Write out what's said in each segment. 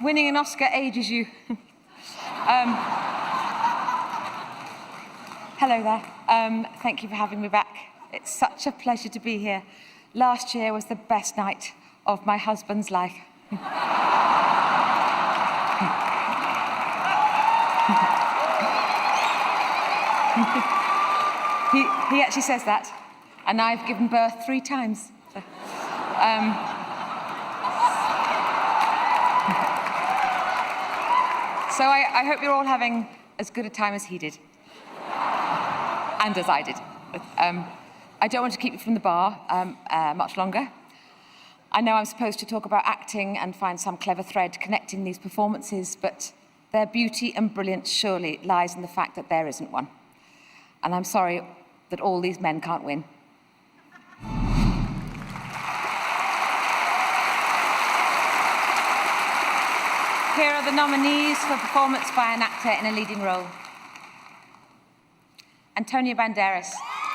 winning an Oscar ages you. Hello there. Thank you for having me back. It's such a pleasure to be here. Last year was the best night of my husband's life. He actually says that, and I've given birth 3 times. So, so I hope you're all having as good a time as he did, and as I did. I don't want to keep you from the bar much longer. I know I'm supposed to talk about acting and find some clever thread connecting these performances, but their beauty and brilliance surely lies in the fact that there isn't one. And I'm sorry that all these men can't win. Here are the nominees for performance by an actor in a leading role. Antonio Banderas,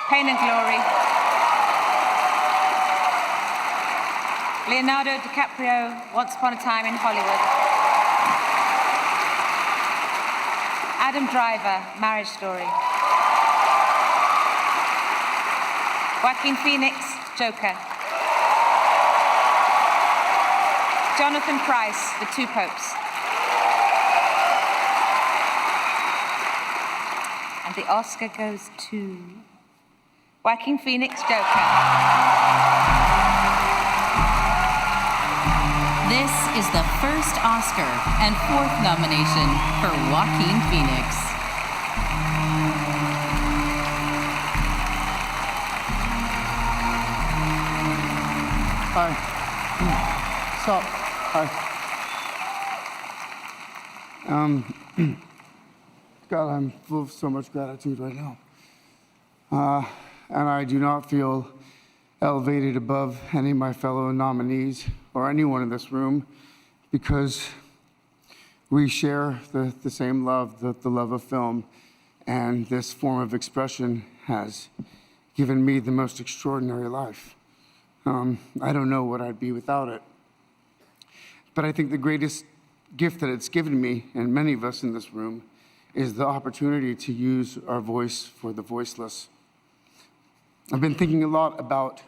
Pain and Glory. Leonardo DiCaprio, Once Upon a Time in Hollywood. Adam Driver, Marriage Story. Joaquin Phoenix, Joker. Jonathan Pryce, The Two Popes. And the Oscar goes to Joaquin Phoenix, Joker. This is the first Oscar and 4th nomination for Joaquin Phoenix. Hi. Sup? Hi. God, I'm full of so much gratitude right now. And I do not feel elevated above any of my fellow nominees or anyone in this room because we share the same love, the love of film, and this form of expression has given me the most extraordinary life. I don't know what I'd be without it. But I think the greatest gift that it's given me, and many of us in this room, is the opportunity to use our voice for the voiceless. I've been thinking a lot about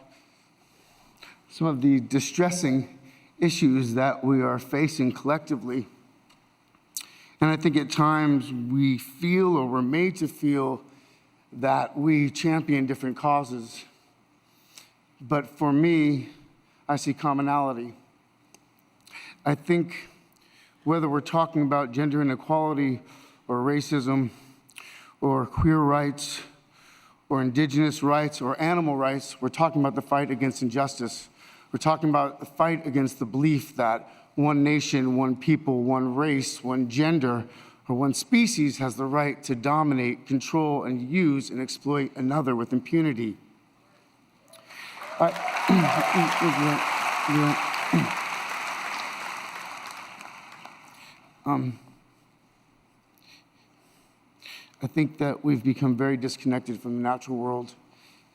some of the distressing issues that we are facing collectively. And I think at times we feel, or we're made to feel, that we champion different causes. But for me, I see commonality. I think whether we're talking about gender inequality or racism or queer rights or indigenous rights or animal rights, we're talking about the fight against injustice. We're talking about the fight against the belief that one nation, one people, one race, one gender, or one species has the right to dominate, control, and use and exploit another with impunity. I think that we've become very disconnected from the natural world,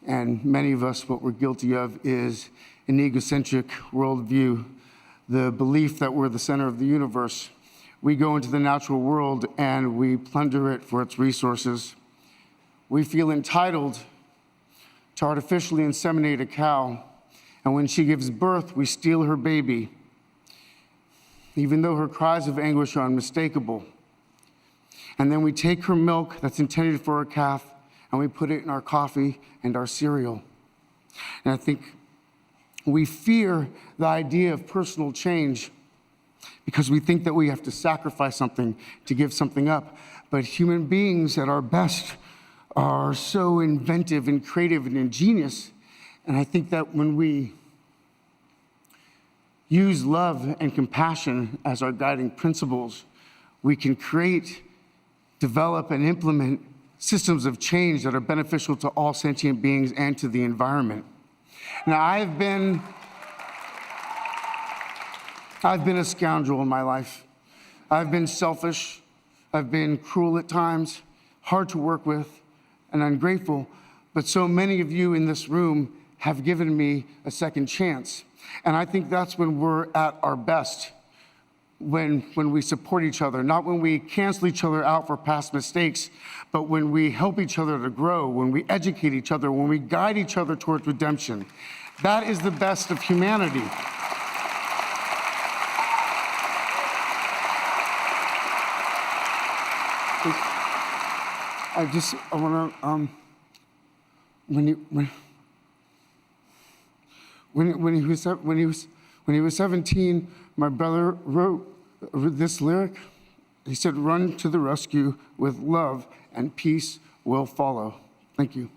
and many of us, what we're guilty of is an egocentric worldview, the belief that we're the center of the universe. We go into the natural world and we plunder it for its resources. We feel entitled to artificially inseminate a cow, and when she gives birth, we steal her baby, even though her cries of anguish are unmistakable. And then we take her milk that's intended for a calf and we put it in our coffee and our cereal. And I think we fear the idea of personal change because we think that we have to sacrifice something to give something up. But human beings at our best are so inventive and creative and ingenious. And I think that when we use love and compassion as our guiding principles, we can create, develop, and implement systems of change that are beneficial to all sentient beings and to the environment. Now, I've been a scoundrel in my life. I've been selfish. I've been cruel at times, hard to work with, and ungrateful. But so many of you in this room have given me a second chance. And I think that's when we're at our best. when we support each other, not when we cancel each other out for past mistakes, but when we help each other to grow, when we educate each other, when we guide each other towards redemption. That is the best of humanity. I want to, when he was 17, my brother wrote this lyric. He said, "Run to the rescue with love and peace will follow." Thank you.